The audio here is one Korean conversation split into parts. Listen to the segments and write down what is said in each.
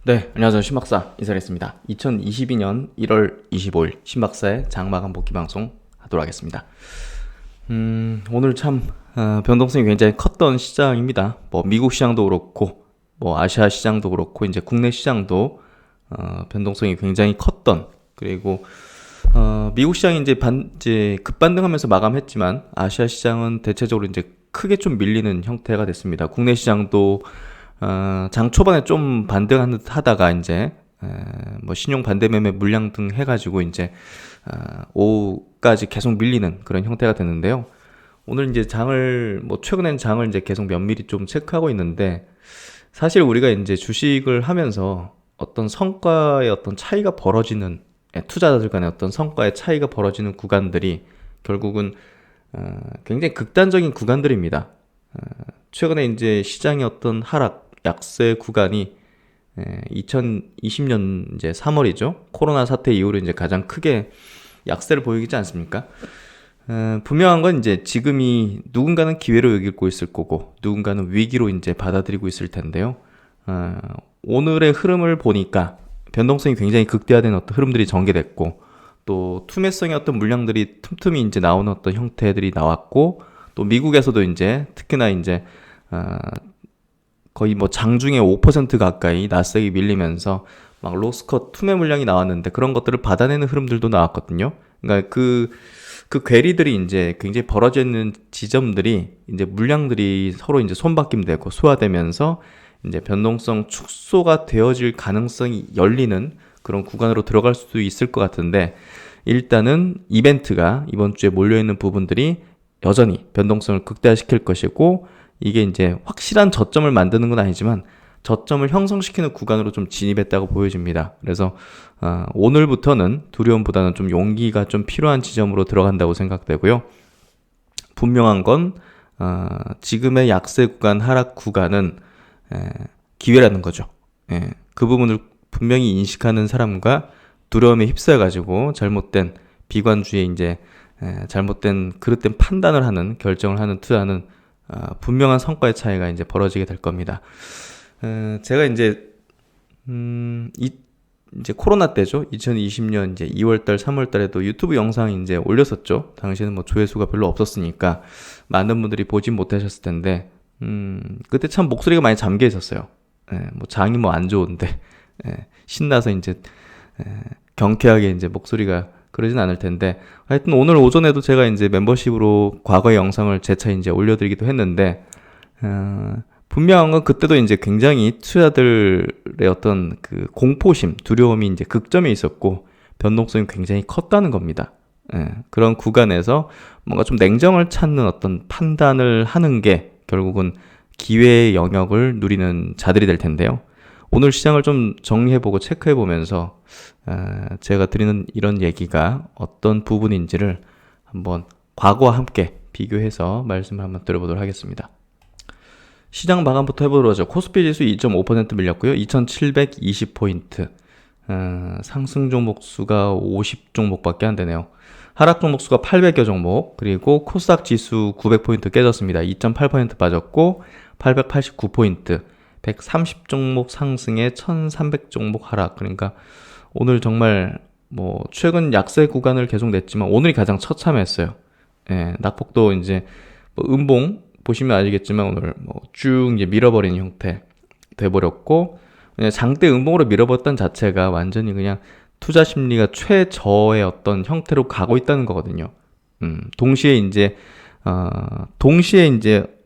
네, 안녕하세요. 신박사 인사드리겠습니다. 2022년 1월 25일 신박사의 장마감 복귀 방송 하도록 하겠습니다. 오늘 참 변동성이 굉장히 컸던 시장입니다. 뭐 미국 시장도 그렇고 뭐 아시아 시장도 그렇고 이제 국내 시장도 변동성이 굉장히 컸던, 그리고 미국 시장이 이제 급반등하면서 마감했지만 아시아 시장은 대체적으로 이제 크게 좀 밀리는 형태가 됐습니다. 국내 시장도 장 초반에 좀 반등한 듯 하다가 이제 뭐 신용 반대 매매 물량 등 해가지고 이제 오후까지 계속 밀리는 그런 형태가 됐는데요. 오늘 이제 최근엔 장을 이제 계속 면밀히 좀 체크하고 있는데, 사실 우리가 이제 주식을 하면서 어떤 성과의 어떤 차이가 벌어지는, 투자자들 간의 어떤 성과의 차이가 벌어지는 구간들이 결국은 굉장히 극단적인 구간들입니다. 최근에 이제 시장의 어떤 하락, 약세 구간이 2020년 이제 3월이죠. 코로나 사태 이후로 이제 가장 크게 약세를 보이지 않습니까? 분명한 건 이제 지금이 누군가는 기회로 여기고 있을 거고 누군가는 위기로 이제 받아들이고 있을 텐데요. 오늘의 흐름을 보니까 변동성이 굉장히 극대화된 어떤 흐름들이 전개됐고, 또 투매성의 어떤 물량들이 틈틈이 이제 나오는 어떤 형태들이 나왔고, 또 미국에서도 이제 특히나 이제 거의 뭐 장중에 5% 가까이 나스닥이 밀리면서 막 로스컷 투매 물량이 나왔는데, 그런 것들을 받아내는 흐름들도 나왔거든요. 그러니까 그 괴리들이 이제 굉장히 벌어져 있는 지점들이 이제 물량들이 서로 이제 손바뀜되고 소화되면서 이제 변동성 축소가 되어질 가능성이 열리는 그런 구간으로 들어갈 수도 있을 것 같은데, 일단은 이벤트가 이번 주에 몰려있는 부분들이 여전히 변동성을 극대화시킬 것이고, 이게 이제 확실한 저점을 만드는 건 아니지만 저점을 형성시키는 구간으로 좀 진입했다고 보여집니다. 그래서 오늘부터는 두려움보다는 좀 용기가 좀 필요한 지점으로 들어간다고 생각되고요. 분명한 건 지금의 약세 구간, 하락 구간은 기회라는 거죠. 그 부분을 분명히 인식하는 사람과 두려움에 휩싸여가지고 잘못된 비관주의에 이제 잘못된 그릇된 판단을 하는, 결정을 하는 투자는 분명한 성과의 차이가 이제 벌어지게 될 겁니다. 제가 이제 코로나 때죠. 2020년 이제 2월달, 3월달에도 유튜브 영상 이제 올렸었죠. 당시에는 뭐 조회수가 별로 없었으니까 많은 분들이 보진 못하셨을 텐데, 그때 참 목소리가 많이 잠겨 있었어요. 뭐 장이 뭐 안 좋은데, 신나서 이제, 경쾌하게 이제 목소리가 그러진 않을 텐데, 하여튼 오늘 오전에도 제가 이제 멤버십으로 과거의 영상을 재차 이제 올려드리기도 했는데, 분명한 건 그때도 이제 굉장히 투자들의 어떤 그 공포심, 두려움이 이제 극점에 있었고, 변동성이 굉장히 컸다는 겁니다. 그런 구간에서 뭔가 좀 냉정을 찾는 어떤 판단을 하는 게 결국은 기회의 영역을 누리는 자들이 될 텐데요. 오늘 시장을 좀 정리해보고 체크해보면서 제가 드리는 이런 얘기가 어떤 부분인지를 한번 과거와 함께 비교해서 말씀을 한번 드려보도록 하겠습니다. 시장 마감부터 해보도록 하죠. 코스피 지수 2.5% 밀렸고요. 2720포인트. 상승 종목 수가 50종목밖에 안 되네요. 하락 종목 수가 800여 종목, 그리고 코스닥 지수 900포인트 깨졌습니다. 2.8% 빠졌고 889포인트. 130종목 상승에 1300종목 하락. 그러니까 오늘 정말 뭐 최근 약세 구간을 계속 냈지만 오늘이 가장 처참했어요. 낙폭도 이제 뭐 음봉 보시면 아시겠지만 오늘 뭐 쭉 이제 밀어버리는 형태 돼버렸고, 그냥 장대 음봉으로 밀어버렸던 자체가 완전히 그냥 투자 심리가 최저의 어떤 형태로 가고 있다는 거거든요. 동시에 이제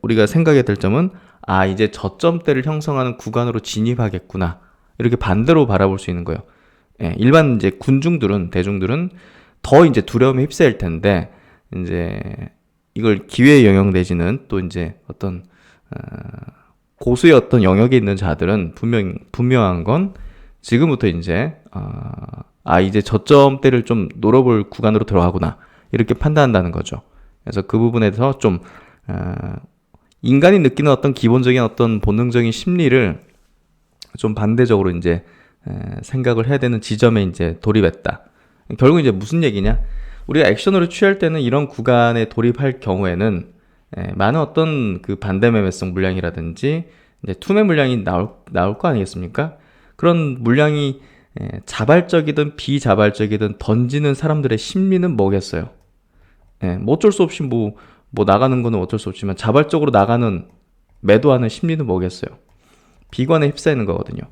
우리가 생각해야 될 점은, 이제 저점대를 형성하는 구간으로 진입하겠구나, 이렇게 반대로 바라볼 수 있는 거예요. 일반 이제 대중들은 더 이제 두려움에 휩싸일 텐데, 이제 이걸 기회의 영역 내지는 또 이제 어떤 고수의 어떤 영역에 있는 자들은 분명한 건 지금부터 이제 이제 저점대를 좀 노려볼 구간으로 들어가구나, 이렇게 판단한다는 거죠. 그래서 그 부분에 대해서 좀 인간이 느끼는 어떤 기본적인 어떤 본능적인 심리를 좀 반대적으로 이제 생각을 해야 되는 지점에 이제 돌입했다. 결국 이제 무슨 얘기냐? 우리가 액션으로 취할 때는 이런 구간에 돌입할 경우에는 많은 어떤 그 반대 매매성 물량이라든지 이제 투매 물량이 나올 거 아니겠습니까? 그런 물량이 자발적이든 비자발적이든 던지는 사람들의 심리는 뭐겠어요? 뭐 어쩔 수 없이 뭐 나가는 거는 어쩔 수 없지만 자발적으로 나가는 매도하는 심리는 뭐겠어요? 비관에 휩싸이는 거거든요.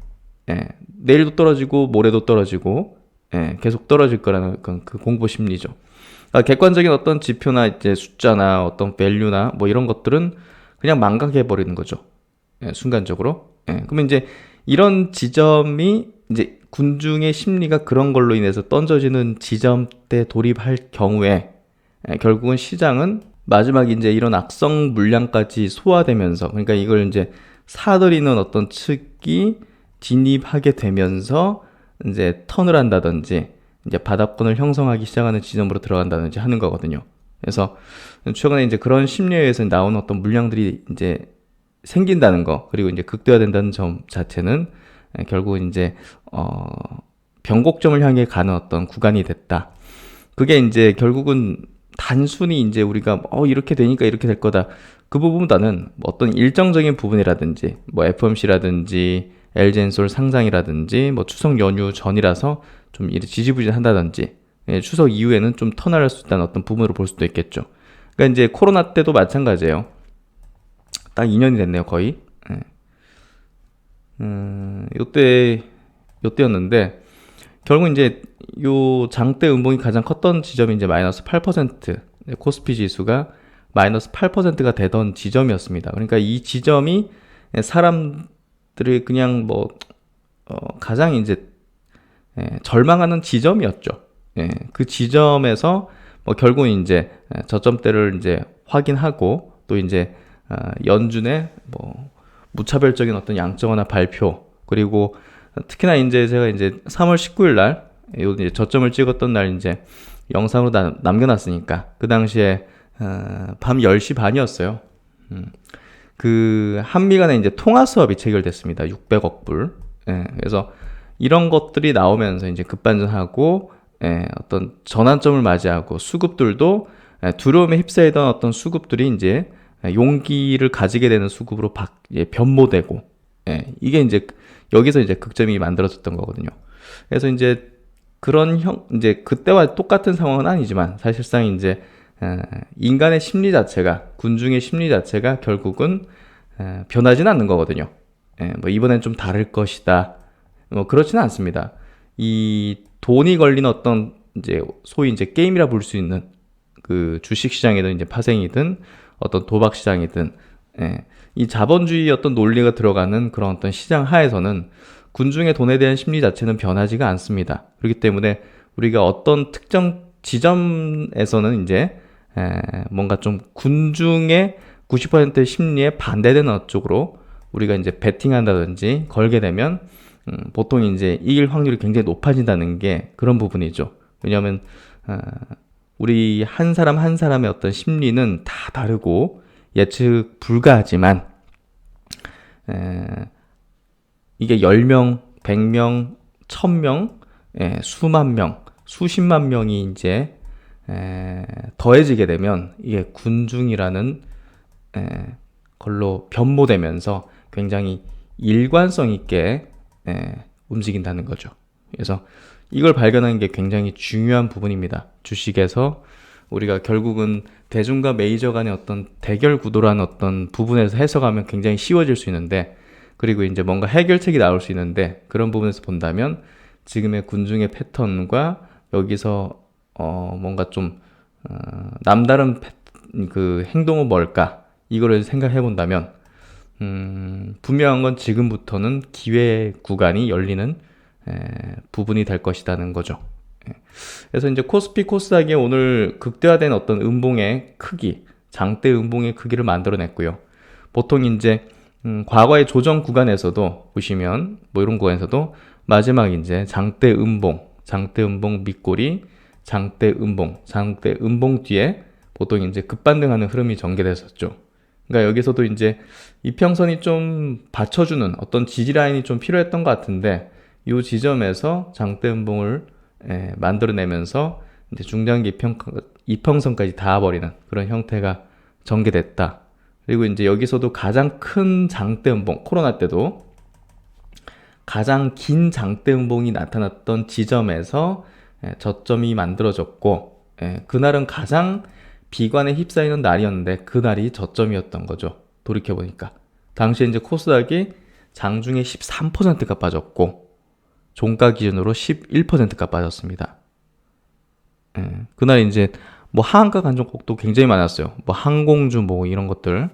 내일도 떨어지고 모레도 떨어지고 계속 떨어질 거라는 그 공포 심리죠. 그러니까 객관적인 어떤 지표나 이제 숫자나 어떤 밸류나 뭐 이런 것들은 그냥 망각해 버리는 거죠. 순간적으로. 그러면 이제 이런 지점이 이제 군중의 심리가 그런 걸로 인해서 던져지는 지점대 돌입할 경우에 결국은 시장은 마지막에 이제 이런 악성 물량까지 소화되면서, 그러니까 이걸 이제 사들이는 어떤 측이 진입하게 되면서 이제 턴을 한다든지 이제 바닥권을 형성하기 시작하는 지점으로 들어간다든지 하는 거거든요. 그래서 최근에 이제 그런 심리에 의해서 나오는 어떤 물량들이 이제 생긴다는 거, 그리고 이제 극대화된다는 점 자체는 결국은 이제 변곡점을 향해 가는 어떤 구간이 됐다. 그게 이제 결국은 단순히 이제 우리가 이렇게 되니까 이렇게 될 거다, 그 부분보다는 뭐 어떤 일정적인 부분이라든지 뭐 FOMC라든지 LG엔솔 상장이라든지 뭐 추석 연휴 전이라서 좀 지지부진한다든지 추석 이후에는 좀 턴할 수 있다는 어떤 부분으로 볼 수도 있겠죠. 그러니까 이제 코로나 때도 마찬가지예요. 딱 2년이 됐네요, 거의. 요때였는데 결국 이제 요 장대 음봉이 가장 컸던 지점이 이제 마이너스 8%, 코스피 지수가 마이너스 8%가 되던 지점이었습니다. 그러니까 이 지점이 사람들이 그냥 가장 이제 절망하는 지점이었죠. 그 지점에서 결국 이제 저점대를 이제 확인하고 또 이제 연준의 무차별적인 어떤 양적완화 발표, 그리고 특히나 이제 제가 이제 3월 19일 날 이제 저점을 찍었던 날 이제 영상으로 남겨놨으니까 그 당시에 밤 10시 반이었어요. 그 한미 간의 이제 통화 수업이 체결됐습니다. 600억 불. 그래서 이런 것들이 나오면서 이제 급반전하고 어떤 전환점을 맞이하고 수급들도 두려움에 휩싸이던 어떤 수급들이 이제 용기를 가지게 되는 수급으로 변모되고, 이게 이제 여기서 이제 극점이 만들어졌던 거거든요. 그래서 이제 이제 그때와 똑같은 상황은 아니지만 사실상 이제 인간의 심리 자체가, 군중의 심리 자체가 결국은 변하지는 않는 거거든요. 이번엔 좀 다를 것이다, 그렇지는 않습니다. 이 돈이 걸린 어떤 이제 소위 이제 게임이라 볼 수 있는 그 주식 시장이든 이제 파생이든 어떤 도박 시장이든 이 자본주의 어떤 논리가 들어가는 그런 어떤 시장 하에서는 군중의 돈에 대한 심리 자체는 변하지가 않습니다. 그렇기 때문에 우리가 어떤 특정 지점에서는 이제 뭔가 좀 군중의 90%의 심리에 반대되는 쪽으로 우리가 이제 베팅한다든지 걸게 되면 보통 이제 이길 확률이 굉장히 높아진다는 게 그런 부분이죠. 왜냐하면 우리 한 사람 한 사람의 어떤 심리는 다 다르고 예측 불가하지만 이게 10명, 100명, 1000명, 수만 명, 수십만 명이 이제 더해지게 되면 이게 군중이라는 걸로 변모되면서 굉장히 일관성 있게 움직인다는 거죠. 그래서 이걸 발견하는 게 굉장히 중요한 부분입니다. 주식에서 우리가 결국은 대중과 메이저 간의 어떤 대결 구도라는 어떤 부분에서 해석하면 굉장히 쉬워질 수 있는데, 그리고 이제 뭔가 해결책이 나올 수 있는데, 그런 부분에서 본다면 지금의 군중의 패턴과 여기서 뭔가 좀 남다른 그 행동은 뭘까, 이거를 생각해 본다면 분명한 건 지금부터는 기회 구간이 열리는 부분이 될 것이라는 거죠. 그래서 이제 코스피 코스닥이 오늘 극대화된 어떤 음봉의 크기, 장대 음봉의 크기를 만들어냈고요. 보통 이제 과거의 조정 구간에서도 보시면 이런 구간에서도 마지막 이제 장대 음봉 밑꼬리, 장대 음봉 뒤에 보통 이제 급반등하는 흐름이 전개됐었죠. 그러니까 여기서도 이제 이평선이 좀 받쳐주는 어떤 지지 라인이 좀 필요했던 것 같은데, 이 지점에서 장대 음봉을 만들어내면서 이제 중장기 이평선까지 닿아버리는 그런 형태가 전개됐다. 그리고 이제 여기서도 가장 큰 장대 음봉, 코로나 때도 가장 긴 장대 음봉이 나타났던 지점에서 저점이 만들어졌고, 그날은 가장 비관에 휩싸이는 날이었는데 그날이 저점이었던 거죠. 돌이켜보니까 당시에 이제 코스닥이 장중에 13%가 빠졌고 종가 기준으로 11%가 빠졌습니다. 그날 이제 뭐 하한가 간 종목도 굉장히 많았어요. 뭐 항공주 뭐 이런 것들,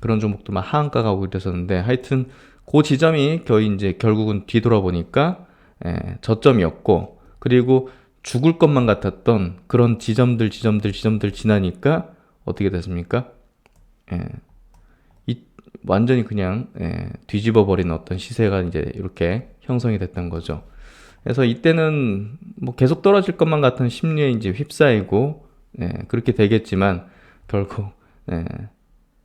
그런 종목들만 하한가가 오고 이랬었는데, 하여튼 그 지점이 거의 이제 결국은 뒤돌아보니까 저점이었고, 그리고 죽을 것만 같았던 그런 지점들 지나니까 어떻게 됐습니까? 완전히 그냥 뒤집어 버린 어떤 시세가 이제 이렇게 형성이 됐던 거죠. 그래서 이때는 뭐 계속 떨어질 것만 같은 심리에 이제 휩싸이고 그렇게 되겠지만, 결국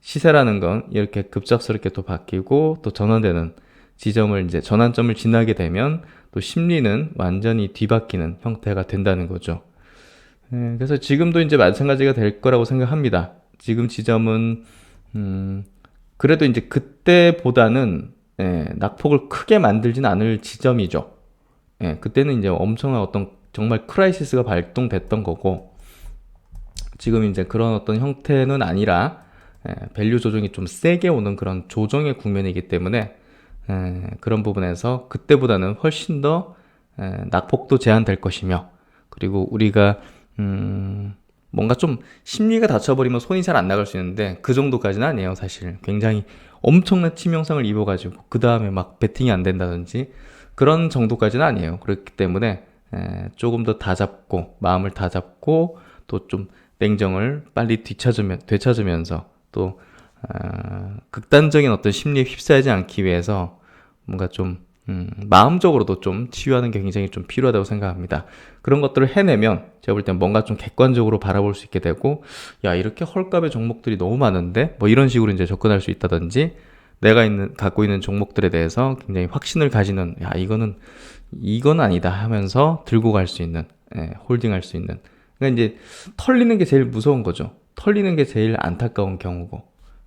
시세라는 건 이렇게 급작스럽게 또 바뀌고 또 전환되는 지점을 이제 전환점을 지나게 되면 또 심리는 완전히 뒤바뀌는 형태가 된다는 거죠. 그래서 지금도 이제 마찬가지가 될 거라고 생각합니다. 지금 지점은 그래도 이제 그때보다는 낙폭을 크게 만들진 않을 지점이죠. 그때는 이제 엄청난 어떤 정말 크라이시스가 발동됐던 거고, 지금 이제 그런 어떤 형태는 아니라 밸류 조정이 좀 세게 오는 그런 조정의 국면이기 때문에 그런 부분에서 그때보다는 훨씬 더 낙폭도 제한될 것이며, 그리고 우리가 뭔가 좀 심리가 닫혀버리면 손이 잘 안 나갈 수 있는데 그 정도까지는 아니에요. 사실 굉장히 엄청난 치명상을 입어가지고 그 다음에 막 베팅이 안 된다든지 그런 정도까지는 아니에요. 그렇기 때문에 조금 더 다잡고, 마음을 다잡고 또 좀 냉정을 빨리 되찾으면서 또 극단적인 어떤 심리에 휩싸이지 않기 위해서 뭔가 좀 마음적으로도 좀 치유하는 게 굉장히 좀 필요하다고 생각합니다. 그런 것들을 해내면 제가 볼 땐 뭔가 좀 객관적으로 바라볼 수 있게 되고, 야, 이렇게 헐값의 종목들이 너무 많은데 뭐 이런 식으로 이제 접근할 수 있다든지, 내가 갖고 있는 종목들에 대해서 굉장히 확신을 가지는, 야, 이건 아니다 하면서 들고 갈 수 있는, 홀딩할 수 있는. 그러니까 이제 털리는 게 제일 무서운 거죠. 털리는 게 제일 안타까운 경우고,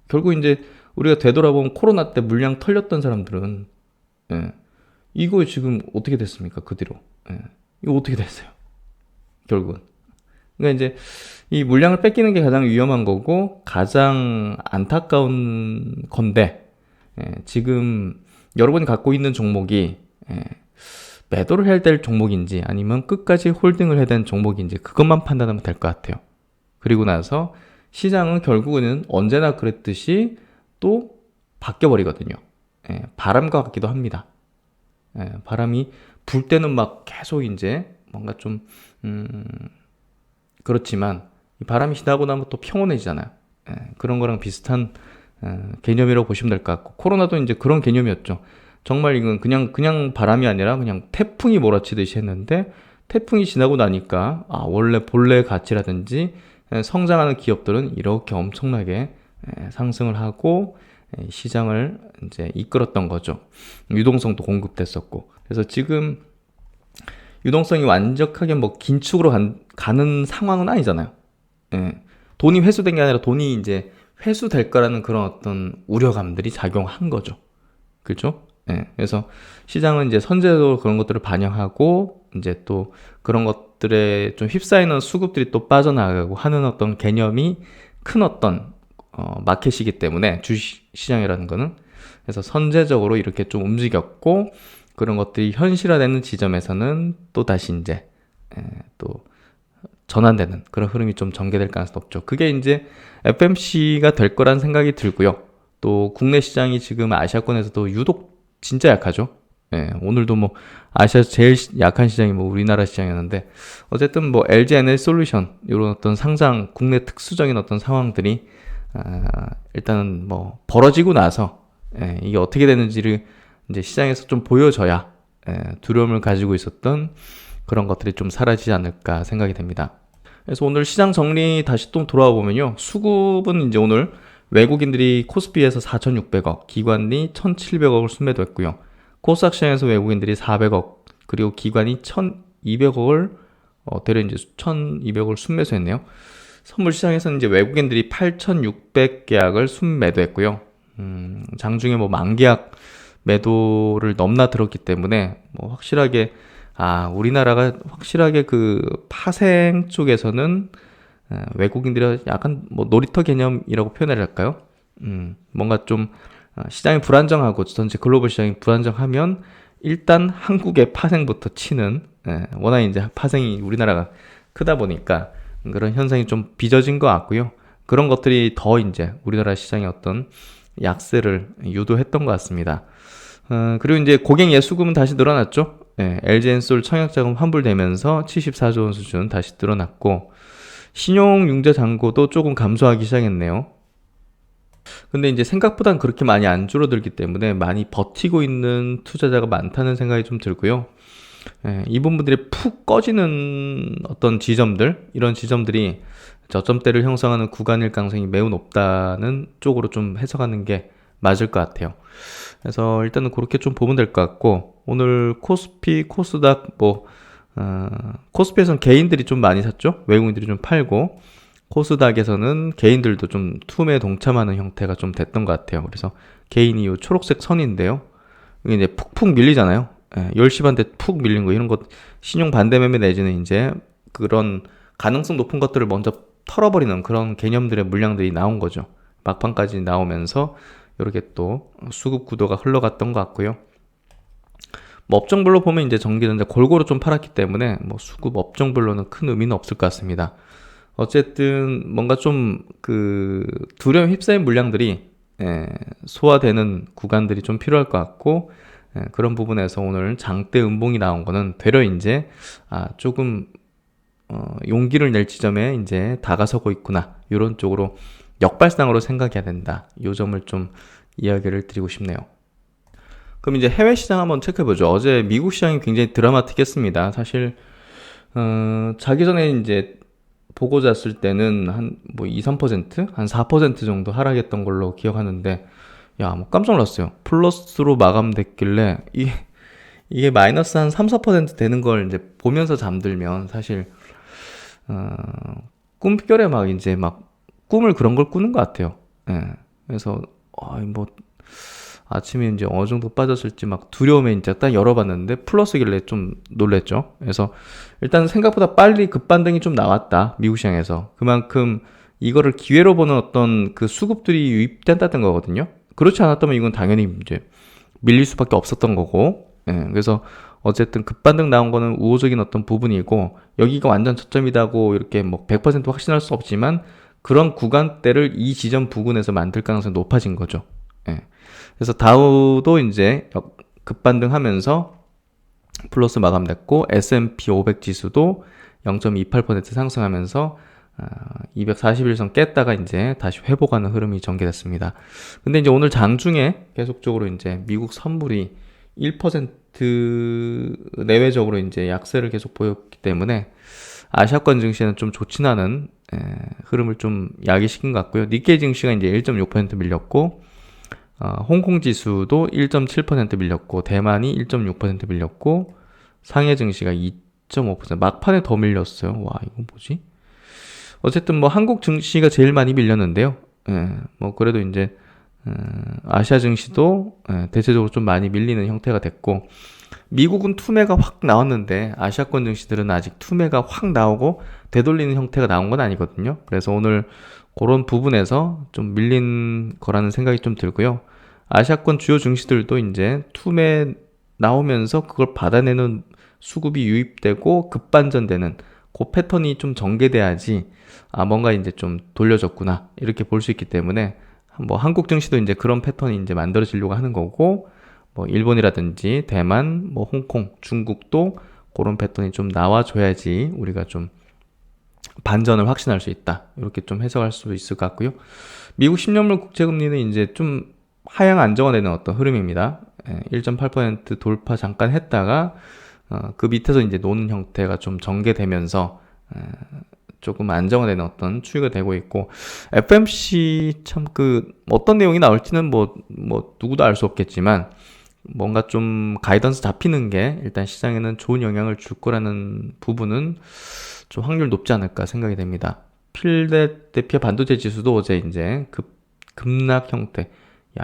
결국 이제 우리가 되돌아보면 코로나 때 물량 털렸던 사람들은 이거 지금 어떻게 됐습니까? 그 뒤로 이거 어떻게 됐어요? 결국은. 그러니까 이제 이 물량을 뺏기는 게 가장 위험한 거고 가장 안타까운 건데, 지금 여러분이 갖고 있는 종목이 매도를 해야 될 종목인지 아니면 끝까지 홀딩을 해야 되는 종목인지 그것만 판단하면 될 것 같아요. 그리고 나서 시장은 결국은 언제나 그랬듯이 또 바뀌어버리거든요. 바람과 같기도 합니다. 바람이 불 때는 막 계속 이제 뭔가 좀 그렇지만 이 바람이 지나고 나면 또 평온해지잖아요. 그런 거랑 비슷한 개념이라고 보시면 될 것 같고, 코로나도 이제 그런 개념이었죠. 정말 이건 그냥 바람이 아니라 그냥 태풍이 몰아치듯이 했는데, 태풍이 지나고 나니까 원래 본래 가치라든지 성장하는 기업들은 이렇게 엄청나게 상승을 하고 시장을 이제 이끌었던 거죠. 유동성도 공급됐었고. 그래서 지금 유동성이 완벽하게 뭐 긴축으로 가는 상황은 아니잖아요. 돈이 회수된 게 아니라 돈이 이제 회수될 거라는 그런 어떤 우려감들이 작용한 거죠. 그렇죠? 그래서 시장은 이제 선제적으로 그런 것들을 반영하고 이제 또 그런 것들에 좀 휩싸이는 수급들이 또 빠져나가고 하는 어떤 개념이 큰 어떤 마켓이기 때문에 주식시장이라는 거는, 그래서 선제적으로 이렇게 좀 움직였고, 그런 것들이 현실화되는 지점에서는 또 다시 이제 또 전환되는 그런 흐름이 좀 전개될 가능성이 높죠. 그게 이제 FMC가 될 거란 생각이 들고요. 또 국내 시장이 지금 아시아권에서도 유독 진짜 약하죠. 오늘도 뭐 아시아에서 제일 약한 시장이 뭐 우리나라 시장이었는데, 어쨌든 뭐 LG 에너지솔루션 이런 어떤 상장 국내 특수적인 어떤 상황들이 일단은 뭐 벌어지고 나서 이게 어떻게 되는지를 이제 시장에서 좀 보여줘야 두려움을 가지고 있었던 그런 것들이 좀 사라지지 않을까 생각이 됩니다. 그래서 오늘 시장 정리 다시 또 돌아와 보면요, 수급은 이제 오늘 외국인들이 코스피에서 4,600억, 기관이 1,700억을 순매도했고요. 코스닥 시장에서 외국인들이 400억, 그리고 기관이 1,200억을 대략 이제 1,200억을 순매수했네요. 선물 시장에서는 이제 외국인들이 8,600계약을 순매도했고요. 장중에 뭐 만계약 매도를 넘나들었기 때문에 뭐 확실하게 우리나라가 확실하게 그 파생 쪽에서는 외국인들이 약간 뭐 놀이터 개념이라고 표현을 할까요? 뭔가 좀 시장이 불안정하고 전체 글로벌 시장이 불안정하면 일단 한국의 파생부터 치는 워낙 이제 파생이 우리나라가 크다 보니까 그런 현상이 좀 빚어진 것 같고요. 그런 것들이 더 이제 우리나라 시장의 어떤 약세를 유도했던 것 같습니다. 그리고 이제 고객 예수금은 다시 늘어났죠. LG엔솔 청약자금 환불되면서 74조 원 수준 다시 늘어났고 신용융자 잔고도 조금 감소하기 시작했네요. 근데 이제 생각보단 그렇게 많이 안 줄어들기 때문에 많이 버티고 있는 투자자가 많다는 생각이 좀 들고요. 이 부분들이 푹 꺼지는 어떤 지점들, 이런 지점들이 저점대를 형성하는 구간일 가능성이 매우 높다는 쪽으로 좀 해석하는 게 맞을 것 같아요. 그래서 일단은 그렇게 좀 보면 될 것 같고, 오늘 코스피, 코스닥, 코스피에서는 개인들이 좀 많이 샀죠? 외국인들이 좀 팔고, 코스닥에서는 개인들도 좀 투매에 동참하는 형태가 좀 됐던 것 같아요. 그래서 개인이 이 초록색 선인데요. 이게 이제 푹푹 밀리잖아요. 10시 반대 푹 밀린 거, 이런 것, 신용 반대 매매 내지는 이제 그런 가능성 높은 것들을 먼저 털어버리는 그런 개념들의 물량들이 나온 거죠. 막판까지 나오면서 이렇게 또 수급 구도가 흘러갔던 것 같고요. 뭐 업종별로 보면 이제 전기전자 골고루 좀 팔았기 때문에 뭐 수급 업종별로는 큰 의미는 없을 것 같습니다. 어쨌든 뭔가 좀 그 두려움 휩싸인 물량들이 소화되는 구간들이 좀 필요할 것 같고, 그런 부분에서 오늘 장대 음봉이 나온 거는 되려 이제 조금 용기를 낼 지점에 이제 다가서고 있구나, 이런 쪽으로 역발상으로 생각해야 된다, 이 점을 좀 이야기를 드리고 싶네요. 그럼 이제 해외 시장 한번 체크해보죠. 어제 미국 시장이 굉장히 드라마틱했습니다. 사실 자기 전에 이제 보고 잤을 때는 한 뭐 2, 3%? 한 4% 정도 하락했던 걸로 기억하는데, 뭐 깜짝 놀랐어요. 플러스로 마감됐길래 이게 마이너스 한 3, 4% 되는 걸 이제 보면서 잠들면 사실 꿈결에 막 이제 막 꿈을 그런 걸 꾸는 것 같아요. 그래서 뭐 아침에 이제 어느 정도 빠졌을지 막 두려움에 이제 딱 열어봤는데 플러스길래 좀 놀랬죠. 그래서 일단 생각보다 빨리 급반등이 좀 나왔다, 미국 시장에서. 그만큼 이거를 기회로 보는 어떤 그 수급들이 유입된다는 거거든요. 그렇지 않았다면 이건 당연히 이제 밀릴 수밖에 없었던 거고. 그래서 어쨌든 급반등 나온 거는 우호적인 어떤 부분이고, 여기가 완전 저점이다고 이렇게 뭐 100% 확신할 수 없지만 그런 구간대를 이 지점 부근에서 만들 가능성이 높아진 거죠. 그래서 다우도 이제 급반등하면서 플러스 마감됐고, S&P 500 지수도 0.28% 상승하면서 241선 깼다가 이제 다시 회복하는 흐름이 전개됐습니다. 근데 이제 오늘 장중에 계속적으로 이제 미국 선물이 1% 내외적으로 이제 약세를 계속 보였기 때문에 아시아권 증시는 좀 좋진 않은 흐름을 좀 야기시킨 것 같고요. 니케이 증시가 이제 1.6% 밀렸고, 홍콩 지수도 1.7% 밀렸고, 대만이 1.6% 밀렸고, 상해 증시가 2.5% 막판에 더 밀렸어요. 와, 이건 뭐지? 어쨌든 뭐 한국 증시가 제일 많이 밀렸는데요. 뭐 그래도 이제 아시아 증시도 대체적으로 좀 많이 밀리는 형태가 됐고, 미국은 투매가 확 나왔는데 아시아권 증시들은 아직 투매가 확 나오고 되돌리는 형태가 나온 건 아니거든요. 그래서 오늘 그런 부분에서 좀 밀린 거라는 생각이 좀 들고요. 아시아권 주요 증시들도 이제 투매 나오면서 그걸 받아내는 수급이 유입되고 급반전되는 그 패턴이 좀 전개돼야지 뭔가 이제 좀 돌려졌구나, 이렇게 볼 수 있기 때문에 뭐 한국 증시도 이제 그런 패턴이 이제 만들어지려고 하는 거고, 뭐 일본이라든지 대만, 뭐 홍콩, 중국도 그런 패턴이 좀 나와줘야지 우리가 좀 반전을 확신할 수 있다, 이렇게 좀 해석할 수 있을 것 같고요. 미국 10년물 국채금리는 이제 좀 하향 안정화되는 어떤 흐름입니다. 1.8% 돌파 잠깐 했다가 그 밑에서 이제 노는 형태가 좀 전개되면서 조금 안정화되는 어떤 추이가 되고 있고, FMC 참 그 어떤 내용이 나올지는 뭐 누구도 알 수 없겠지만 뭔가 좀 가이던스 잡히는 게 일단 시장에는 좋은 영향을 줄 거라는 부분은 좀 확률 높지 않을까 생각이 됩니다. 필데델피아 반도체 지수도 어제 이제 급락 형태,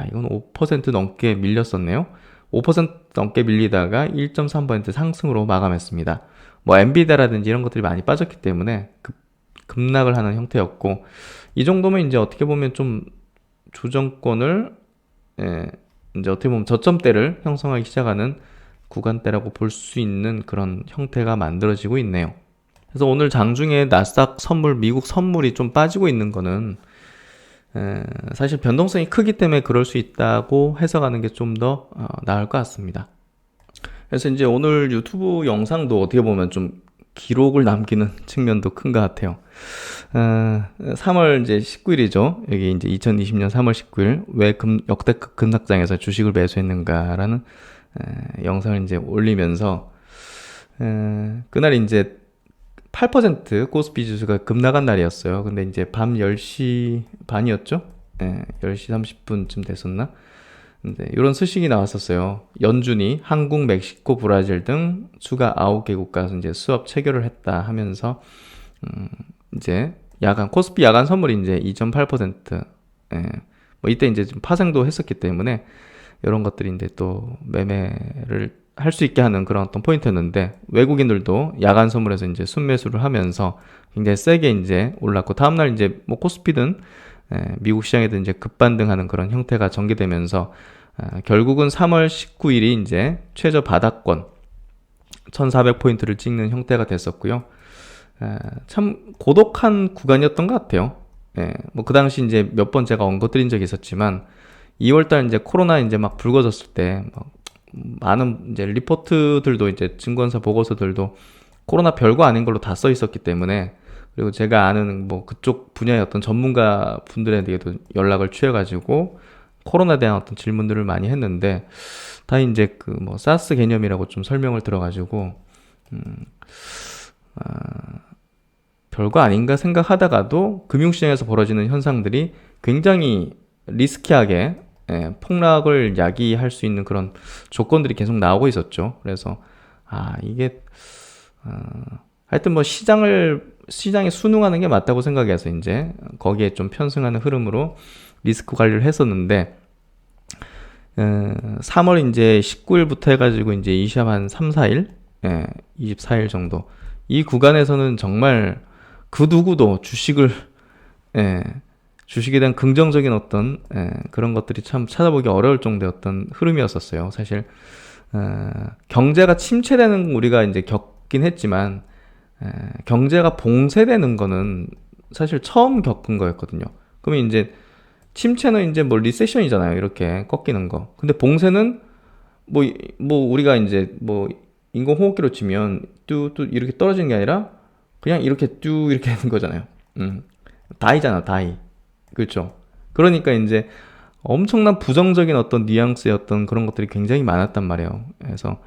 이건 5% 넘게 밀렸었네요. 5% 넘게 밀리다가 1.3% 상승으로 마감했습니다. 뭐 엔비디아라든지 이런 것들이 많이 빠졌기 때문에 급락을 하는 형태였고, 이 정도면 이제 어떻게 보면 좀 조정권을 이제 어떻게 보면 저점대를 형성하기 시작하는 구간대라고 볼 수 있는 그런 형태가 만들어지고 있네요. 그래서 오늘 장중에 나스닥 선물, 미국 선물이 좀 빠지고 있는 거는 사실 변동성이 크기 때문에 그럴 수 있다고 해석하는 게 좀 더 나을 것 같습니다. 그래서 이제 오늘 유튜브 영상도 어떻게 보면 좀 기록을 남기는 측면도 큰 것 같아요. 3월 이제 19일이죠. 여기 이제 2020년 3월 19일 왜 역대급 급락장에서 주식을 매수했는가라는 영상을 이제 올리면서 그날 이제 8% 코스피 지수가 급락한 날이었어요. 근데 이제 밤 10시 반이었죠? 10시 30분쯤 됐었나? 근데 이런 소식이 나왔었어요. 연준이 한국, 멕시코, 브라질 등 추가 9개 국가에서 이제 수업 체결을 했다 하면서 이제 코스피 야간 선물이 이제 2.8%, 뭐 이때 이제 좀 파생도 했었기 때문에 이런 것들이 이제 또 매매를 할 수 있게 하는 그런 어떤 포인트였는데, 외국인들도 야간 선물에서 이제 순매수를 하면서 굉장히 세게 이제 올랐고, 다음날 이제 뭐 코스피든 미국 시장에든 이제 급반등하는 그런 형태가 전개되면서 결국은 3월 19일이 이제 최저 바닥권 1400포인트를 찍는 형태가 됐었고요. 참 고독한 구간이었던 것 같아요. 뭐 그 당시 이제 몇 번 제가 언급드린 적이 있었지만, 2월달 이제 코로나 이제 막 불거졌을 때 많은 이제 리포트들도 이제 증권사 보고서들도 코로나 별거 아닌 걸로 다 써 있었기 때문에, 그리고 제가 아는 뭐 그쪽 분야의 어떤 전문가 분들에게도 연락을 취해가지고 코로나에 대한 어떤 질문들을 많이 했는데, 다 이제 그 뭐 사스 개념이라고 좀 설명을 들어가지고 별거 아닌가 생각하다가도 금융시장에서 벌어지는 현상들이 굉장히 리스키하게 폭락을 야기할 수 있는 그런 조건들이 계속 나오고 있었죠. 그래서 이게 하여튼 뭐 시장에 순응하는 게 맞다고 생각해서 이제 거기에 좀 편승하는 흐름으로 리스크 관리를 했었는데, 3월 이제 19일부터 해가지고 이제 이 시합 한 3, 4일, 24일 정도 이 구간에서는 정말 그 누구도 주식에 대한 긍정적인 어떤 그런 것들이 참 찾아보기 어려울 정도의 어떤 흐름이었었어요. 사실 경제가 침체되는 우리가 이제 겪긴 했지만, 경제가 봉쇄되는 거는 사실 처음 겪은 거였거든요. 그러면 이제 침체는 이제 뭐 리세션이잖아요. 이렇게 꺾이는 거. 근데 봉쇄는 뭐 우리가 이제 뭐 인공호흡기로 치면 뚜 이렇게 떨어지는 게 아니라 그냥 이렇게 뚜 이렇게 되는 거잖아요. 다이잖아, 다이. 그렇죠. 그러니까 이제 엄청난 부정적인 어떤 뉘앙스의 어떤 그런 것들이 굉장히 많았단 말이에요. 그래서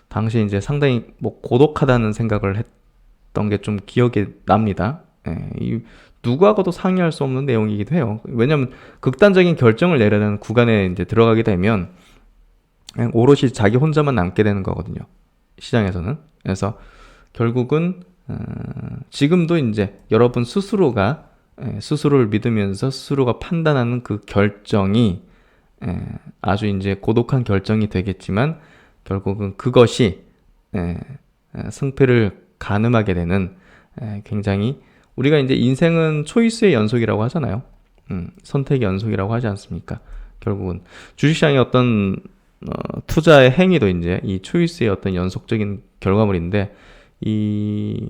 당시 이제 상당히 뭐 고독하다는 생각을 했던 게 좀 기억에 납니다. 누구하고도 상의할 수 없는 내용이기도 해요. 왜냐면 극단적인 결정을 내려는 구간에 이제 들어가게 되면 그냥 오롯이 자기 혼자만 남게 되는 거거든요. 시장에서는. 그래서 결국은 지금도 이제 여러분 스스로가 스스로를 믿으면서 스스로가 판단하는 그 결정이 아주 이제 고독한 결정이 되겠지만, 결국은 그것이 승패를 가늠하게 되는 굉장히, 우리가 이제 인생은 초이스의 연속이라고 하잖아요. 선택의 연속이라고 하지 않습니까? 결국은 주식시장의 어떤 투자의 행위도 이제 이 초이스의 어떤 연속적인 결과물인데, 이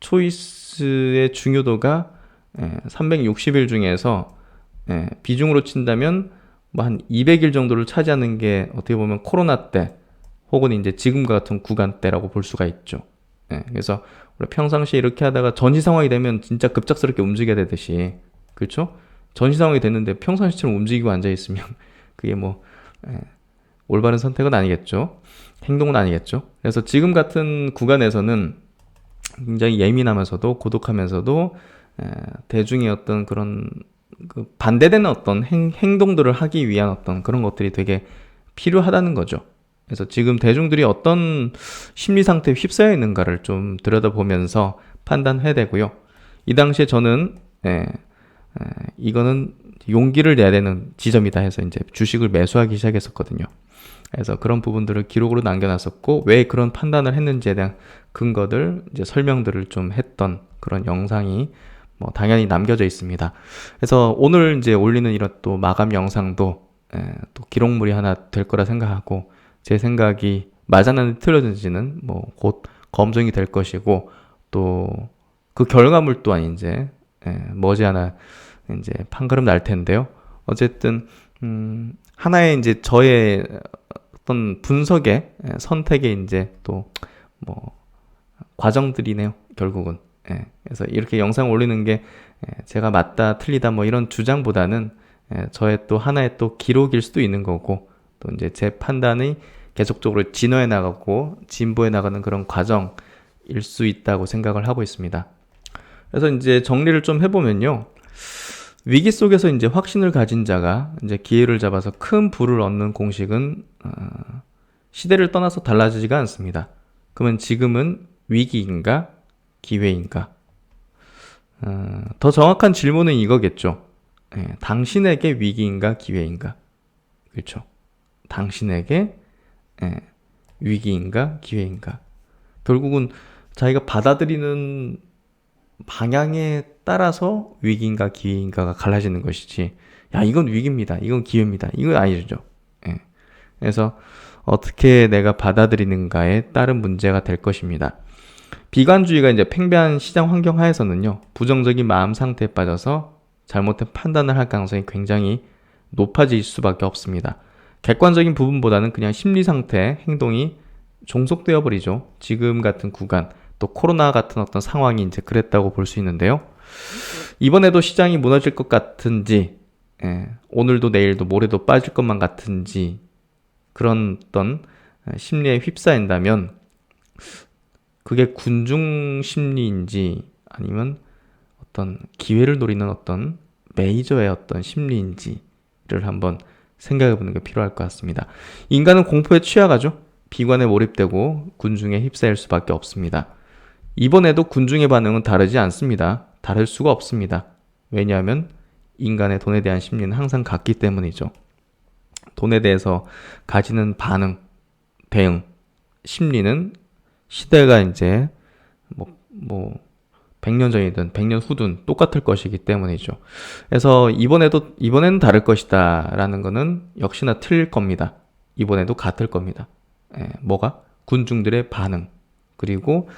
초이스의 중요도가 360일 중에서 비중으로 친다면 뭐 한 200일 정도를 차지하는 게 어떻게 보면 코로나 때 혹은 이제 지금과 같은 구간 때라고 볼 수가 있죠. 그래서 우리 평상시에 이렇게 하다가 전시 상황이 되면 진짜 급작스럽게 움직여야 되듯이, 그렇죠? 전시 상황이 됐는데 평상시처럼 움직이고 앉아 있으면 그게 뭐 올바른 선택은 아니겠죠. 행동은 아니겠죠. 그래서 지금 같은 구간에서는 굉장히 예민하면서도 고독하면서도 대중의 어떤 그런 그 반대되는 어떤 행동들을 하기 위한 어떤 그런 것들이 되게 필요하다는 거죠. 그래서 지금 대중들이 어떤 심리 상태에 휩싸여 있는가를 좀 들여다보면서 판단해야 되고요. 이 당시에 저는 이거는 용기를 내야 되는 지점이다 해서 이제 주식을 매수하기 시작했었거든요. 그래서 그런 부분들을 기록으로 남겨놨었고, 왜 그런 판단을 했는지에 대한 근거들, 이제 설명들을 좀 했던 그런 영상이 뭐 당연히 남겨져 있습니다. 그래서 오늘 이제 올리는 이런 또 마감 영상도 또 기록물이 하나 될 거라 생각하고, 제 생각이 맞았는지 틀렸는지는 뭐 곧 검증이 될 것이고, 또 그 결과물 또한 이제 머지않아 이제 판가름 날 텐데요. 어쨌든 하나의 이제 저의 어떤 분석의 선택의 이제 또 뭐 과정들이네요. 결국은. 그래서 이렇게 영상 올리는 게 제가 맞다 틀리다 뭐 이런 주장보다는 저의 또 하나의 또 기록일 수도 있는 거고, 또 이제 제 판단이 계속적으로 진화해 나가고 진보해 나가는 그런 과정일 수 있다고 생각을 하고 있습니다. 그래서 이제 정리를 좀 해보면요. 위기 속에서 이제 확신을 가진 자가 이제 기회를 잡아서 큰 부를 얻는 공식은 시대를 떠나서 달라지지가 않습니다. 그러면 지금은 위기인가 기회인가? 더 정확한 질문은 이거겠죠. 당신에게 위기인가 기회인가? 그렇죠. 당신에게 위기인가 기회인가? 결국은 자기가 받아들이는 방향에 따라서 위기인가 기회인가가 갈라지는 것이지, 야 이건 위기입니다, 이건 기회입니다, 이건 아니죠. 그래서 어떻게 내가 받아들이는가에 따른 문제가 될 것입니다. 비관주의가 이제 팽배한 시장 환경 하에서는요, 부정적인 마음 상태에 빠져서 잘못된 판단을 할 가능성이 굉장히 높아질 수밖에 없습니다. 객관적인 부분보다는 그냥 심리 상태, 행동이 종속되어 버리죠. 지금 같은 구간, 또 코로나 같은 어떤 상황이 이제 그랬다고 볼 수 있는데요. 이번에도 시장이 무너질 것 같은지, 오늘도 내일도 모레도 빠질 것만 같은지, 그런 어떤 심리에 휩싸인다면 그게 군중 심리인지 아니면 어떤 기회를 노리는 어떤 메이저의 어떤 심리인지를 한번 생각해 보는 게 필요할 것 같습니다. 인간은 공포에 취약하죠. 비관에 몰입되고 군중에 휩싸일 수밖에 없습니다. 이번에도 군중의 반응은 다르지 않습니다. 다를 수가 없습니다. 왜냐하면 인간의 돈에 대한 심리는 항상 같기 때문이죠. 돈에 대해서 가지는 반응, 대응, 심리는 시대가 이제 뭐 100년 전이든 100년 후든 똑같을 것이기 때문이죠. 그래서 이번에는 다를 것이다 라는 거는 역시나 틀릴 겁니다. 이번에도 같을 겁니다. 뭐가? 군중들의 반응, 그리고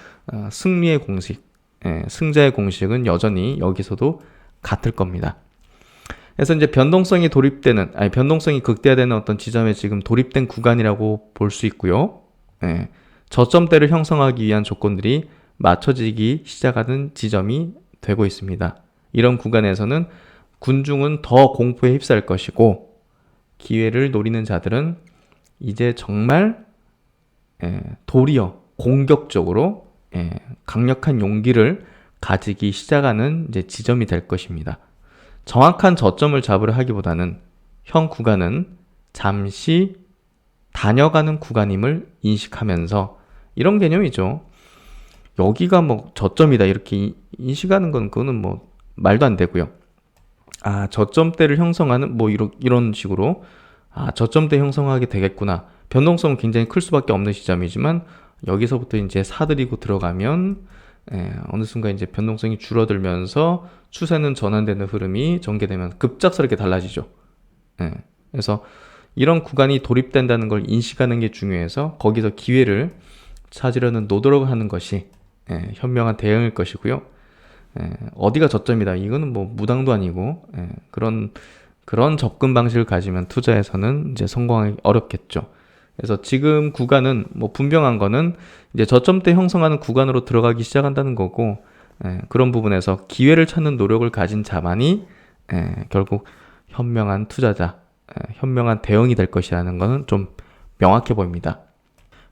승리의 공식, 승자의 공식은 여전히 여기서도 같을 겁니다. 그래서 이제 변동성이 극대화되는 어떤 지점에 지금 돌입된 구간이라고 볼 수 있고요. 저점대를 형성하기 위한 조건들이 맞춰지기 시작하는 지점이 되고 있습니다. 이런 구간에서는 군중은 더 공포에 휩싸일 것이고, 기회를 노리는 자들은 이제 정말 도리어 공격적으로 강력한 용기를 가지기 시작하는 이제 지점이 될 것입니다. 정확한 저점을 잡으려 하기보다는 현 구간은 잠시 다녀가는 구간임을 인식하면서, 이런 개념이죠. 여기가 뭐 저점이다 이렇게 인식하는 건 그거는 뭐 말도 안 되고요. 저점대를 형성하는 뭐 이런 식으로 저점대 형성하게 되겠구나. 변동성은 굉장히 클 수밖에 없는 시점이지만 여기서부터 이제 사들이고 들어가면 어느 순간 이제 변동성이 줄어들면서 추세는 전환되는 흐름이 전개되면 급작스럽게 달라지죠. 그래서 이런 구간이 돌입된다는 걸 인식하는 게 중요해서 거기서 기회를 찾으려는 노력을 하는 것이 현명한 대응일 것이고요. 어디가 저점이다, 이거는 뭐 무당도 아니고 그런 접근 방식을 가지면 투자에서는 이제 성공하기 어렵겠죠. 그래서 지금 구간은 뭐 분명한 거는 이제 저점대 형성하는 구간으로 들어가기 시작한다는 거고, 그런 부분에서 기회를 찾는 노력을 가진 자만이 결국 현명한 투자자, 현명한 대응이 될 것이라는 거는 좀 명확해 보입니다.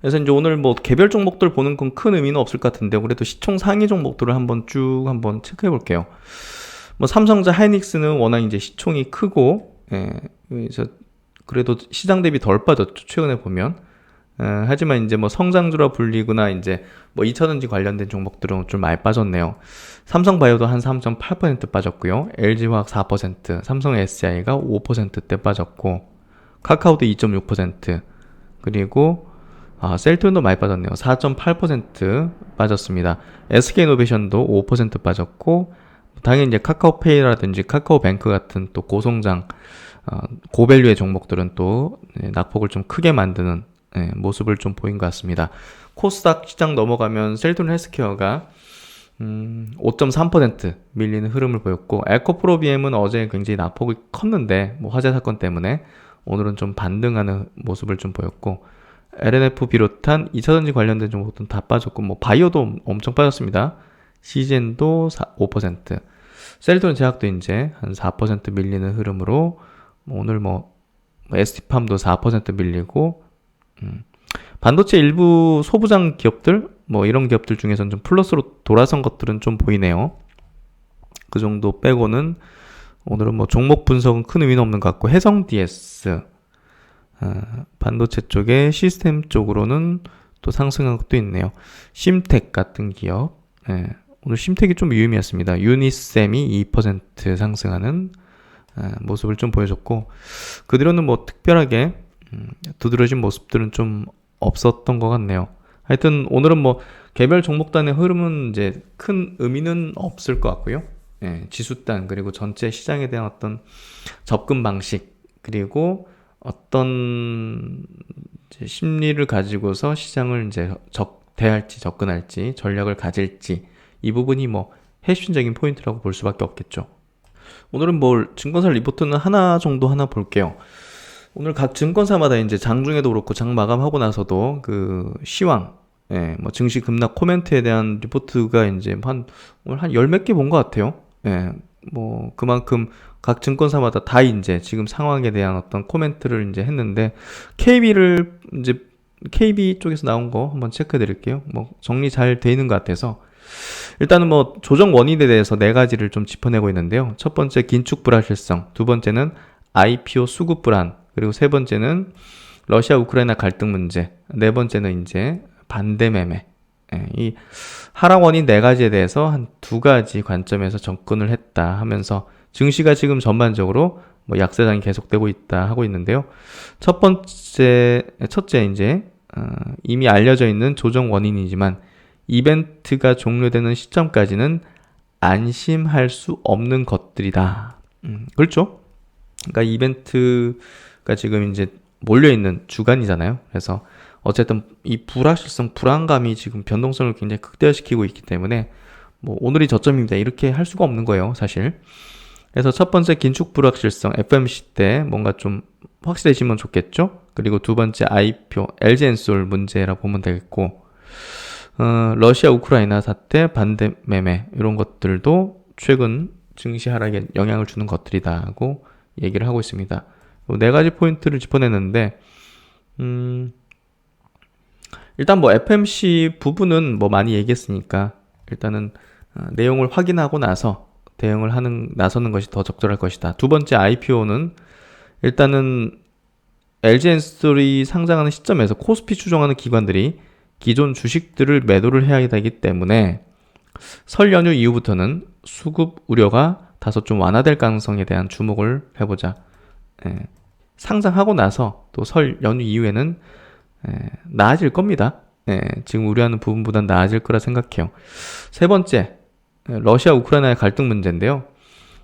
그래서 이제 오늘 뭐 개별 종목들 보는 건 큰 의미는 없을 것 같은데, 그래도 시총 상위 종목들을 한번 체크해 볼게요. 뭐 삼성전자, 하이닉스는 워낙 이제 시총이 크고, 그래서 그래도 시장 대비 덜 빠졌죠. 최근에 보면 하지만 이제 뭐 성장주라 불리거나 이제 뭐 2차전지 관련된 종목들은 좀 많이 빠졌네요. 삼성바이오도 한 3.8% 빠졌고요. LG화학 4%, 삼성 SDI가 5%대 빠졌고, 카카오도 2.6%, 그리고 셀트론도 많이 빠졌네요. 4.8% 빠졌습니다. SK이노베이션도 5% 빠졌고, 당연히 이제 카카오페이라든지 카카오뱅크 같은 또 고성장, 고밸류의 종목들은 또 낙폭을 좀 크게 만드는 모습을 좀 보인 것 같습니다. 코스닥 시장 넘어가면 셀트론 헬스케어가 5.3% 밀리는 흐름을 보였고, 에코프로비엠은 어제 굉장히 낙폭이 컸는데 뭐 화재 사건 때문에 오늘은 좀 반등하는 모습을 좀 보였고, LNF 비롯한 2차전지 관련된 종목들은 다 빠졌고, 뭐 바이오도 엄청 빠졌습니다. 시젠도 5%, 셀트론 제약도 이제 한 4% 밀리는 흐름으로, 오늘 뭐 ST팜도 4% 밀리고, 반도체 일부 소부장 기업들, 뭐 이런 기업들 중에서는 좀 플러스로 돌아선 것들은 좀 보이네요. 그 정도 빼고는 오늘은 뭐 종목 분석은 큰 의미는 없는 것 같고, 해성 DS, 반도체 쪽에 시스템 쪽으로는 또 상승한 것도 있네요. 심텍 같은 기업, 오늘 심텍이 좀 유의미했습니다. 유니셈이 2% 상승하는 모습을 좀 보여줬고, 그 뒤로는 뭐 특별하게 두드러진 모습들은 좀 없었던 것 같네요. 하여튼 오늘은 뭐 개별 종목단의 흐름은 이제 큰 의미는 없을 것 같고요. 지수단, 그리고 전체 시장에 대한 어떤 접근 방식, 그리고 어떤 이제 심리를 가지고서 시장을 이제 대할지 접근할지 전략을 가질지, 이 부분이 뭐 핵심적인 포인트라고 볼 수밖에 없겠죠. 오늘은 뭐 증권사 리포트는 하나 볼게요. 오늘 각 증권사마다 이제 장중에도 그렇고 장 마감하고 나서도 그 시황, 뭐 증시 급락 코멘트에 대한 리포트가 이제 오늘 한 열 몇 개 본 것 같아요. 뭐 그만큼 각 증권사마다 다 이제 지금 상황에 대한 어떤 코멘트를 이제 했는데, KB 쪽에서 나온 거 한번 체크해 드릴게요. 뭐 정리 잘 돼 있는 것 같아서. 일단은 뭐 조정 원인에 대해서 네 가지를 좀 짚어내고 있는데요. 첫 번째 긴축 불확실성, 두 번째는 IPO 수급 불안, 그리고 세 번째는 러시아 우크라이나 갈등 문제, 네 번째는 이제 반대 매매. 이 하락 원인 네 가지에 대해서 한 두 가지 관점에서 접근을 했다 하면서 증시가 지금 전반적으로 뭐 약세장이 계속되고 있다 하고 있는데요. 첫째 이제 이미 알려져 있는 조정 원인이지만 이벤트가 종료되는 시점까지는 안심할 수 없는 것들이다. 그렇죠? 그러니까 이벤트가 지금 이제 몰려있는 주간이잖아요. 그래서 어쨌든 이 불확실성, 불안감이 지금 변동성을 굉장히 극대화시키고 있기 때문에 뭐 오늘이 저점입니다, 이렇게 할 수가 없는 거예요, 사실. 그래서 첫 번째 긴축 불확실성, FMC 때 뭔가 좀 확실해지면 좋겠죠. 그리고 두 번째 IPO, LG엔솔 문제라고 보면 되겠고, 러시아 우크라이나 사태, 반대 매매, 이런 것들도 최근 증시 하락에 영향을 주는 것들이다고 얘기를 하고 있습니다. 네 가지 포인트를 짚어냈는데, 일단 뭐 FMC 부분은 뭐 많이 얘기했으니까 일단은 내용을 확인하고 나서 대응을 나서는 것이 더 적절할 것이다. 두 번째 IPO는 일단은 LG엔솔이 상장하는 시점에서 코스피 추종하는 기관들이 기존 주식들을 매도를 해야 되기 때문에 설 연휴 이후부터는 수급 우려가 다소 좀 완화될 가능성에 대한 주목을 해보자. 상장하고 나서 또 설 연휴 이후에는 나아질 겁니다. 지금 우려하는 부분보단 나아질 거라 생각해요. 세 번째, 러시아 우크라이나의 갈등 문제인데요.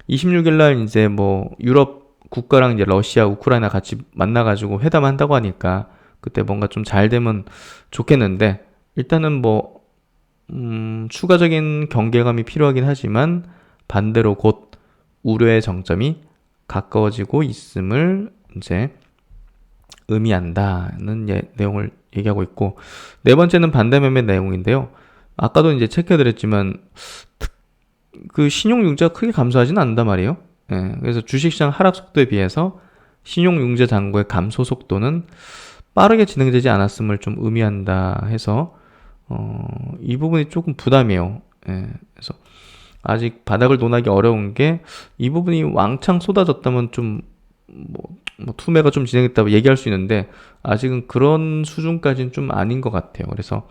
26일 날 이제 뭐 유럽 국가랑 이제 러시아 우크라이나 같이 만나가지고 회담한다고 하니까 그때 뭔가 좀 잘 되면 좋겠는데, 일단은 뭐 추가적인 경계감이 필요하긴 하지만 반대로 곧 우려의 정점이 가까워지고 있음을 이제 의미한다는 내용을 얘기하고 있고, 네 번째는 반대 매매 내용인데요. 아까도 이제 체크해드렸지만 그 신용융자가 크게 감소하지는 않는단 말이에요. 그래서 주식시장 하락 속도에 비해서 신용융자 잔고의 감소 속도는 빠르게 진행되지 않았음을 좀 의미한다 해서 이 부분이 조금 부담이에요. 그래서 아직 바닥을 논하기 어려운 게, 이 부분이 왕창 쏟아졌다면 좀 뭐 뭐 투매가 좀 진행했다고 얘기할 수 있는데 아직은 그런 수준까지는 좀 아닌 것 같아요. 그래서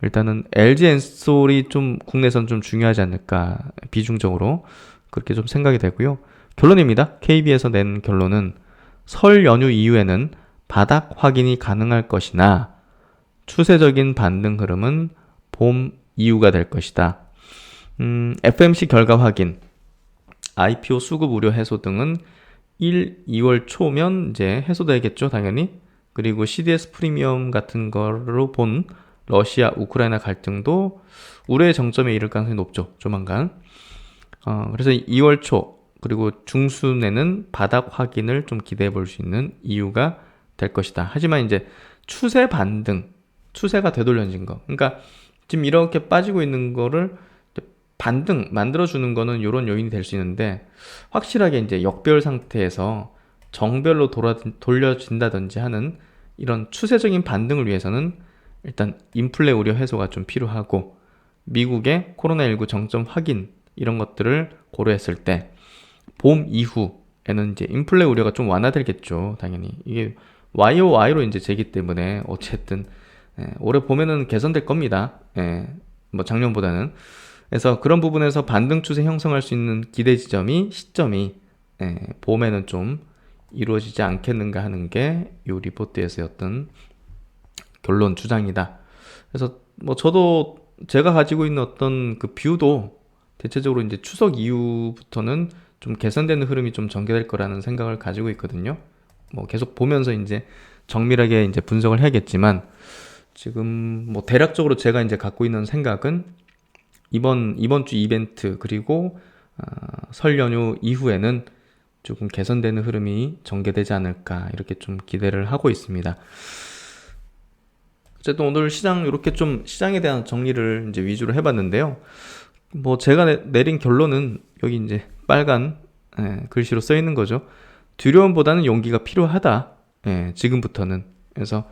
일단은 LG 엔솔이 좀 국내선 좀 중요하지 않을까 비중적으로 그렇게 좀 생각이 되고요. 결론입니다. KB에서 낸 결론은 설 연휴 이후에는 바닥 확인이 가능할 것이나 추세적인 반등 흐름은 봄 이후가 될 것이다. FMC 결과 확인, IPO 수급 우려 해소 등은 2월 초면 이제 해소되겠죠, 당연히. 그리고 CDS 프리미엄 같은 거로 본 러시아, 우크라이나 갈등도 우려의 정점에 이를 가능성이 높죠, 조만간. 그래서 2월 초, 그리고 중순에는 바닥 확인을 좀 기대해 볼 수 있는 이유가 될 것이다. 하지만 이제 추세 반등, 추세가 되돌려진 거. 그러니까 지금 이렇게 빠지고 있는 거를 반등 만들어주는 거는 이런 요인이 될 수 있는데 확실하게 이제 역별 상태에서 정별로 돌려진다든지 하는 이런 추세적인 반등을 위해서는 일단 인플레 우려 해소가 좀 필요하고 미국의 코로나19 정점 확인 이런 것들을 고려했을 때 봄 이후에는 이제 인플레 우려가 좀 완화되겠죠. 당연히 이게 YOY로 이제 재기 때문에 어쨌든 올해 봄에는 개선될 겁니다. 뭐 작년보다는. 그래서 그런 부분에서 반등 추세 형성할 수 있는 기대 시점이 봄에는 좀 이루어지지 않겠는가 하는 게 이 리포트에서의 어떤 결론 주장이다. 그래서 뭐 저도 제가 가지고 있는 어떤 그 뷰도 대체적으로 이제 추석 이후부터는 좀 개선되는 흐름이 좀 전개될 거라는 생각을 가지고 있거든요. 뭐 계속 보면서 이제 정밀하게 이제 분석을 해야겠지만 지금 뭐 대략적으로 제가 이제 갖고 있는 생각은 이번 주 이벤트 그리고 설 연휴 이후에는 조금 개선되는 흐름이 전개되지 않을까 이렇게 좀 기대를 하고 있습니다. 어쨌든 오늘 시장 이렇게 좀 시장에 대한 정리를 이제 위주로 해봤는데요. 뭐 제가 내린 결론은 여기 이제 빨간 글씨로 써 있는 거죠. 두려움보다는 용기가 필요하다. 지금부터는. 그래서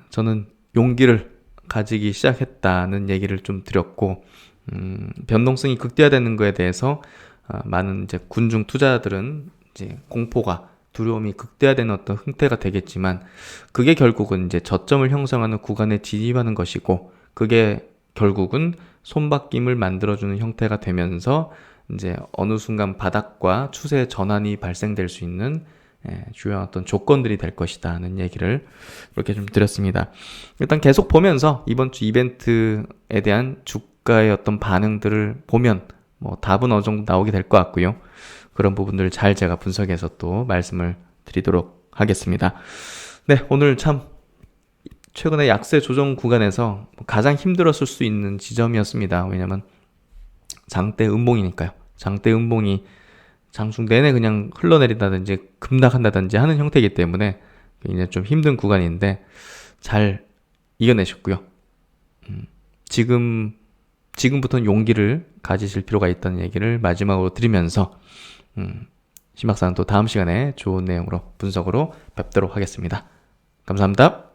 저는 용기를 가지기 시작했다는 얘기를 좀 드렸고 변동성이 극대화되는 거에 대해서 많은 이제 군중 투자들은 이제 공포가 두려움이 극대화되는 어떤 형태가 되겠지만 그게 결국은 이제 저점을 형성하는 구간에 진입하는 것이고 그게 결국은 손바뀜을 만들어주는 형태가 되면서 이제 어느 순간 바닥과 추세 전환이 발생될 수 있는 주요한 어떤 조건들이 될 것이다는 얘기를 이렇게 좀 드렸습니다. 일단 계속 보면서 이번 주 이벤트에 대한 주가의 어떤 반응들을 보면 뭐 답은 어느 정도 나오게 될 것 같고요. 그런 부분들 잘 제가 분석해서 또 말씀을 드리도록 하겠습니다. 네, 오늘 참 최근에 약세 조정 구간에서 가장 힘들었을 수 있는 지점이었습니다. 왜냐면 장대 음봉이니까요. 장대 음봉이 장중 내내 그냥 흘러내린다든지 급락한다든지 하는 형태이기 때문에 이제 좀 힘든 구간인데 잘 이겨내셨고요. 지금부터는 용기를 가지실 필요가 있다는 얘기를 마지막으로 드리면서 심박사는 또 다음 시간에 좋은 내용으로 분석으로 뵙도록 하겠습니다. 감사합니다.